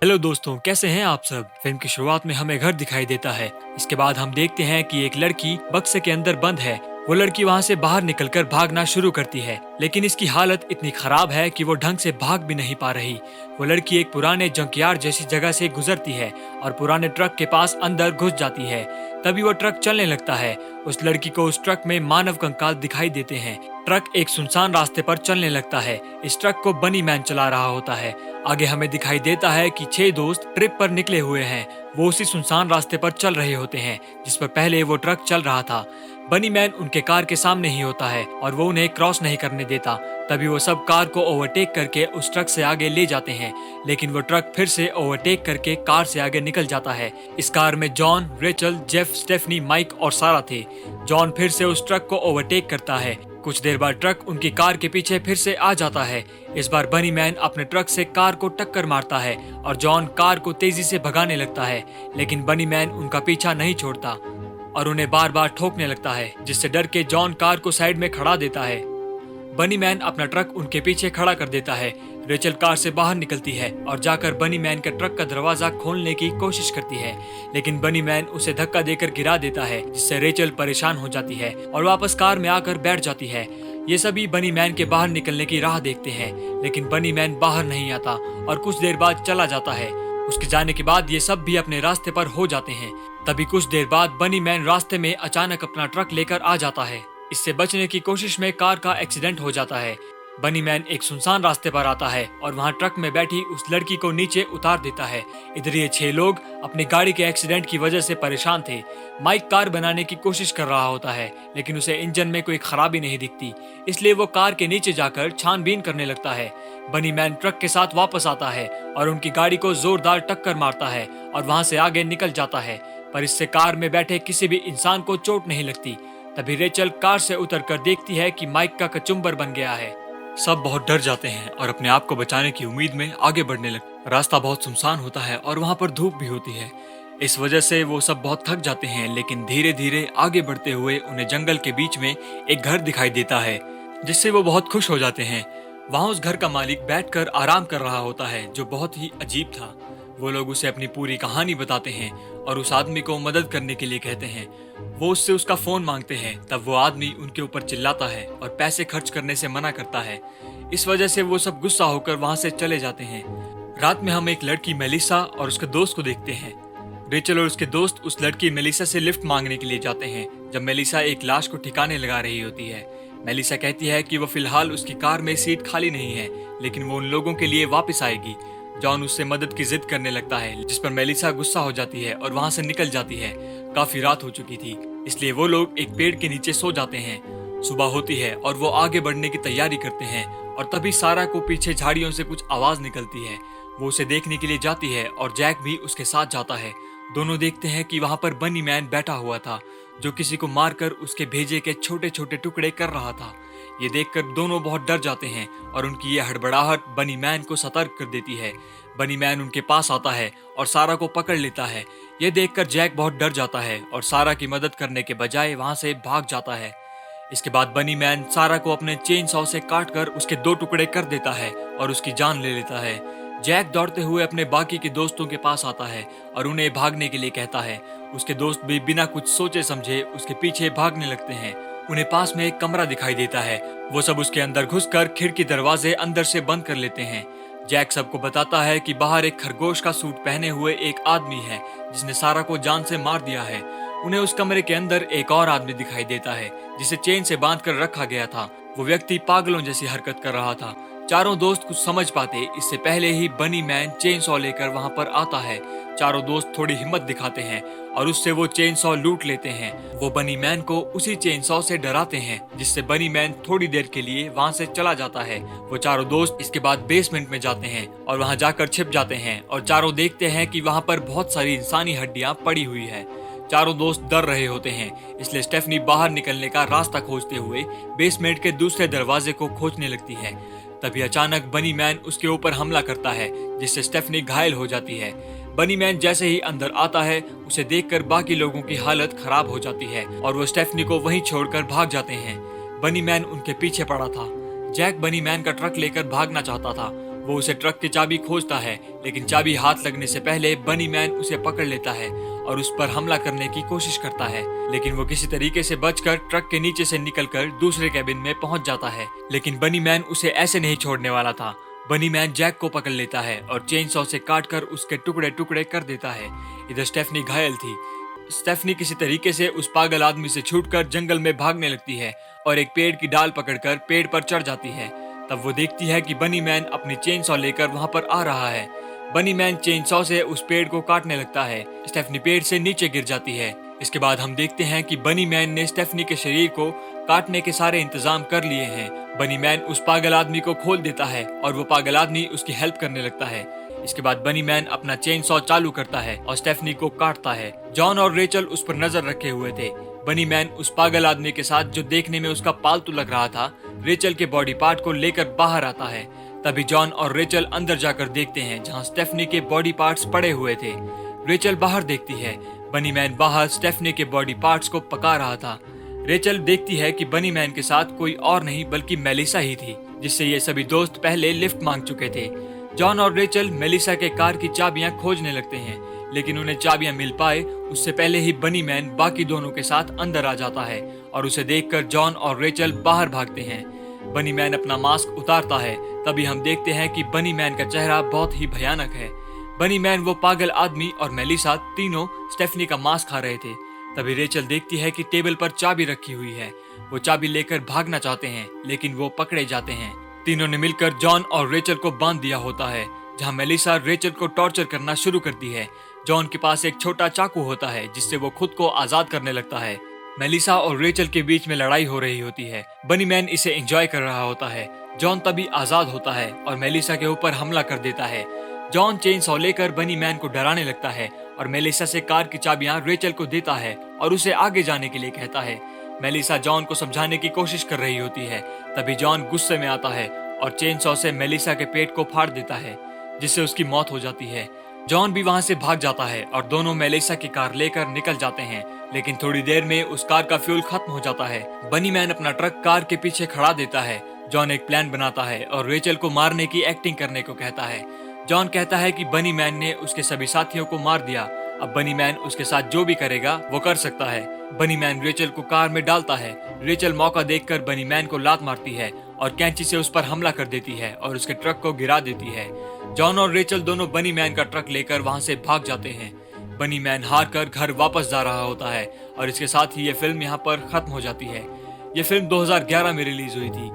Hello दोस्तों, कैसे हैं आप सब। फिल्म की शुरुआत में हमें घर दिखाई देता है। इसके बाद हम देखते हैं कि एक लड़की बक्से के अंदर बंद है। वो लड़की वहाँ से बाहर निकलकर भागना शुरू करती है, लेकिन इसकी हालत इतनी खराब है कि वो ढंग से भाग भी नहीं पा रही। वो लड़की एक पुराने जंकयार्ड जैसी जगह से गुजरती है और पुराने ट्रक के पास अंदर घुस जाती है। तभी वो ट्रक चलने लगता है। उस लड़की को उस ट्रक में मानव कंकाल दिखाई देते हैं। ट्रक एक सुनसान रास्ते पर चलने लगता है। इस ट्रक को बनी मैन चला रहा होता है। आगे हमें दिखाई देता है कि 6 दोस्त ट्रिप पर निकले हुए हैं। वो उसी सुनसान रास्ते पर चल रहे होते हैं जिस पर पहले वो ट्रक चल रहा था। बनी मैन उनके कार के सामने ही होता है और वो उन्हें क्रॉस नहीं करने देता। तभी वो सब कार को ओवरटेक करके उस ट्रक से आगे ले जाते हैं, लेकिन वो ट्रक फिर से ओवरटेक करके कार से आगे निकल जाता है। इस कार में John, Rachel, Jeff, Stephanie, Mike और सारा थे। जॉन फिर से उस ट्रक को ओवरटेक करता है। कुछ देर बाद ट्रक उनकी कार के पीछे फिर से आ जाता है। इस बार बनी मैन अपने ट्रक से कार को टक्कर मारता है और जॉन कार को तेजी से भगाने लगता है, लेकिन बनी मैन उनका पीछा नहीं छोड़ता और उन्हें बार बार ठोकने लगता है, जिससे डर के जॉन कार को साइड में खड़ा देता है। बनी मैन अपना ट्रक उनके पीछे खड़ा कर देता है। रेचल कार से बाहर निकलती है और जाकर बनी मैन के ट्रक का दरवाजा खोलने की कोशिश करती है, लेकिन बनी मैन उसे धक्का देकर गिरा देता है, जिससे रेचल परेशान हो जाती है और वापस कार में आकर बैठ जाती है। ये सभी बनी मैन के बाहर निकलने की राह देखते हैं, लेकिन बनी मैन बाहर नहीं आता और कुछ देर बाद चला जाता है। उसके जाने के बाद ये सब भी अपने रास्ते पर हो जाते हैं। तभी कुछ देर बाद बनी मैन रास्ते में अचानक अपना ट्रक लेकर आ जाता है। इससे बचने की कोशिश में कार का एक्सीडेंट हो जाता है। बनी मैन एक सुनसान रास्ते पर आता है और वहाँ ट्रक में बैठी उस लड़की को नीचे उतार देता है। इधर ये 6 लोग अपनी गाड़ी के एक्सीडेंट की वजह से परेशान थे। माइक कार बनाने की कोशिश कर रहा होता है, लेकिन उसे इंजन में कोई खराबी नहीं दिखती, इसलिए वो कार के नीचे जाकर छानबीन करने लगता है। बनी मैन ट्रक के साथ वापस आता है और उनकी गाड़ी को जोरदार टक्कर मारता है और वहाँ से आगे निकल जाता है, पर इससे कार में बैठे किसी भी इंसान को चोट नहीं लगती। तभी रेचल कार से उतरकर देखती है कि माइक का कचुम्बर बन गया है। सब बहुत डर जाते हैं और अपने आप को बचाने की उम्मीद में आगे बढ़ने लगते। रास्ता बहुत सुनसान होता है और वहाँ पर धूप भी होती है। इस वजह से वो सब बहुत थक जाते हैं, लेकिन धीरे धीरे आगे बढ़ते हुए उन्हें जंगल के बीच में एक घर दिखाई देता है, जिससे वो बहुत खुश हो जाते हैं। वहाँ उस घर का मालिक बैठकर आराम कर रहा होता है, जो बहुत ही अजीब था। वो लोग उसे अपनी पूरी कहानी बताते हैं और उस आदमी को मदद करने के लिए कहते हैं। वो उससे उसका फोन मांगते हैं। तब वो आदमी उनके ऊपर चिल्लाता है और पैसे खर्च करने से मना करता है। इस वजह से वो सब गुस्सा होकर वहाँ से चले जाते हैं। रात में हम एक लड़की मेलिसा और उसके दोस्त को देखते हैं। रेचल और उसके दोस्त उस लड़की मेलिसा से लिफ्ट मांगने के लिए जाते हैं, जब मेलिसा एक लाश को ठिकाने लगा रही होती है। मेलिसा कहती है कि वो फिलहाल उसकी कार में सीट खाली नहीं है, लेकिन वो उन लोगों के लिए वापस आएगी। जॉन उससे मदद की जिद करने लगता है, जिस पर मेलिसा गुस्सा हो जाती है और वहाँ से निकल जाती है। काफी रात हो चुकी थी, इसलिए वो लोग एक पेड़ के नीचे सो जाते हैं। सुबह होती है और वो आगे बढ़ने की तैयारी करते हैं और तभी सारा को पीछे झाड़ियों से कुछ आवाज निकलती है। वो उसे देखने के लिए जाती है और जैक भी उसके साथ जाता है। दोनों देखते हैं कि वहाँ पर बनी मैन बैठा हुआ था, जो किसी को मारकर उसके भेजे के छोटे छोटे टुकड़े कर रहा था। ये देखकर दोनों बहुत डर जाते हैं और उनकी ये हड़बड़ाहट बनी मैन को सतर्क कर देती है। बनी मैन उनके पास आता है और सारा को पकड़ लेता है। ये देखकर जैक बहुत डर जाता है और सारा की मदद करने के बजाय वहाँ से भाग जाता है। इसके बाद बनी मैन सारा को अपने चेन सॉ से काटकर उसके 2 टुकड़े कर देता है और उसकी जान ले लेता है। जैक दौड़ते हुए अपने बाकी के दोस्तों के पास आता है और उन्हें भागने के लिए कहता है। उसके दोस्त भी बिना कुछ सोचे समझे उसके पीछे भागने लगते हैं। उन्हें पास में एक कमरा दिखाई देता है। वो सब उसके अंदर घुसकर खिड़की दरवाजे अंदर से बंद कर लेते हैं। जैक सबको बताता है कि बाहर एक खरगोश का सूट पहने हुए एक आदमी है, जिसने सारा को जान से मार दिया है। उन्हें उस कमरे के अंदर एक और आदमी दिखाई देता है, जिसे चेन से बांध कर रखा गया था। वो व्यक्ति पागलों जैसी हरकत कर रहा था। चारों दोस्त कुछ समझ पाते इससे पहले ही बनी मैन चेन सॉ लेकर वहाँ पर आता है। चारों दोस्त थोड़ी हिम्मत दिखाते हैं और उससे वो चेन सॉ लूट लेते हैं। वो बनी मैन को उसी चेन सॉ से डराते हैं, जिससे बनी मैन थोड़ी देर के लिए वहाँ से चला जाता है। वो चारों दोस्त इसके बाद बेसमेंट में जाते हैं और वहाँ जाकर छिप जाते हैं और चारों देखते हैं कि वहाँ पर बहुत सारी इंसानी हड्डियाँ पड़ी हुई है। चारों दोस्त डर रहे होते हैं, इसलिए स्टेफनी बाहर निकलने का रास्ता खोजते हुए बेसमेंट के दूसरे दरवाजे को खोजने लगती है। तभी अचानक बनी मैन उसके ऊपर हमला करता है, जिससे स्टेफनी घायल हो जाती है। बनी मैन जैसे ही अंदर आता है, उसे देखकर बाकी लोगों की हालत खराब हो जाती है और वो स्टेफनी को वहीं छोड़कर भाग जाते हैं। बनी मैन उनके पीछे पड़ा था। जैक बनी मैन का ट्रक लेकर भागना चाहता था। वो उसे ट्रक की चाबी खोजता है, लेकिन चाबी हाथ लगने से पहले बनी मैन उसे पकड़ लेता है और उस पर हमला करने की कोशिश करता है, लेकिन वो किसी तरीके से बचकर ट्रक के नीचे से निकलकर दूसरे कैबिन में पहुंच जाता है। लेकिन बनी मैन उसे ऐसे नहीं छोड़ने वाला था। बनी मैन जैक को पकड़ लेता है और चेन सॉ से काटकर उसके टुकड़े टुकड़े कर देता है। इधर स्टेफनी घायल थी। स्टेफनी किसी तरीके से उस पागल आदमी से छूटकर जंगल में भागने लगती है और एक पेड़ की डाल पकड़कर पेड़ पर चढ़ जाती है। तब वो देखती है कि बनी मैन अपनी चेन सॉ लेकर वहां पर आ रहा है। बनी मैन चेन सॉ से उस पेड़ को काटने लगता है। स्टेफनी पेड़ से नीचे गिर जाती है। इसके बाद हम देखते हैं कि बनी मैन ने स्टेफनी के शरीर को काटने के सारे इंतजाम कर लिए हैं। बनी मैन उस पागल आदमी को खोल देता है और वो पागल आदमी उसकी हेल्प करने लगता है। इसके बाद बनी मैन अपना चेन सॉ चालू करता है और स्टेफनी को काटता है। जॉन और रेचल उस पर नजर रखे हुए थे। बनी मैन उस पागल आदमी के साथ, जो देखने में उसका पालतू लग रहा था, रेचल के बॉडी पार्ट को लेकर बाहर आता है। तभी जॉन और रेचल अंदर जाकर देखते हैं जहां स्टेफनी के बॉडी पार्ट्स पड़े हुए थे। रेचल बाहर देखती है। बनी मैन बाहर स्टेफनी के बॉडी पार्ट्स को पका रहा था। रेचल देखती है कि बनी मैन के साथ कोई और नहीं बल्कि मेलिसा ही थी, जिससे ये सभी दोस्त पहले लिफ्ट मांग चुके थे। जॉन और रेचल मेलिसा के कार की चाबियां खोजने लगते हैं, लेकिन उन्हें चाबियां मिल पाए उससे पहले ही बनी मैन बाकी दोनों के साथ अंदर आ जाता है और उसे देखकर जॉन और रेचल बाहर भागते हैं। बनी मैन अपना मास्क उतारता है। तभी हम देखते हैं कि बनी मैन का चेहरा बहुत ही भयानक है। बनी मैन, वो पागल आदमी और मेलिसा तीनों स्टेफनी का मांस खा रहे थे। तभी रेचल देखती है कि टेबल पर चाबी रखी हुई है। वो चाबी लेकर भागना चाहते हैं, लेकिन वो पकड़े जाते हैं। तीनों ने मिलकर जॉन और रेचल को बांध दिया होता है, जहां मेलिसा रेचल को टॉर्चर करना शुरू करती है। जॉन के पास एक छोटा चाकू होता है, जिससे वो खुद को आजाद करने लगता है। मेलिसा और रेचल के बीच में लड़ाई हो रही होती है। बनी मैन इसे एंजॉय कर रहा होता है। जॉन तभी आजाद होता है और मेलिसा के ऊपर हमला कर देता है। जॉन चेन सॉ लेकर बनी मैन को डराने लगता है और मेलिसा से कार की चाबियां रेचल को देता है और उसे आगे जाने के लिए कहता है। मेलिसा जॉन को समझाने की कोशिश कर रही होती है। तभी जॉन गुस्से में आता है और चेन सॉ से मेलिसा के पेट को फाड़ देता है, जिससे उसकी मौत हो जाती है। जॉन भी वहां से भाग जाता है और दोनों मेलिसा की कार लेकर निकल जाते हैं, लेकिन थोड़ी देर में उस कार का फ्यूल खत्म हो जाता है। बनी मैन अपना ट्रक कार के पीछे खड़ा देता है। जॉन एक प्लान बनाता है और रेचल को मारने की एक्टिंग करने को कहता है। जॉन कहता है कि बनी मैन ने उसके सभी साथियों को मार दिया, अब बनी मैन उसके साथ जो भी करेगा वो कर सकता है। बनी मैन रेचल को कार में डालता है। रेचल मौका देखकर बनी मैन को लात मारती है और कैंची से उस पर हमला कर देती है और उसके ट्रक को गिरा देती है। जॉन और रेचल दोनों बनी मैन का ट्रक लेकर वहां से भाग जाते हैं। बनी मैन हार कर घर वापस जा रहा होता है और इसके साथ ही ये फिल्म यहाँ पर खत्म हो जाती है। ये फिल्म 2011 में रिलीज हुई थी।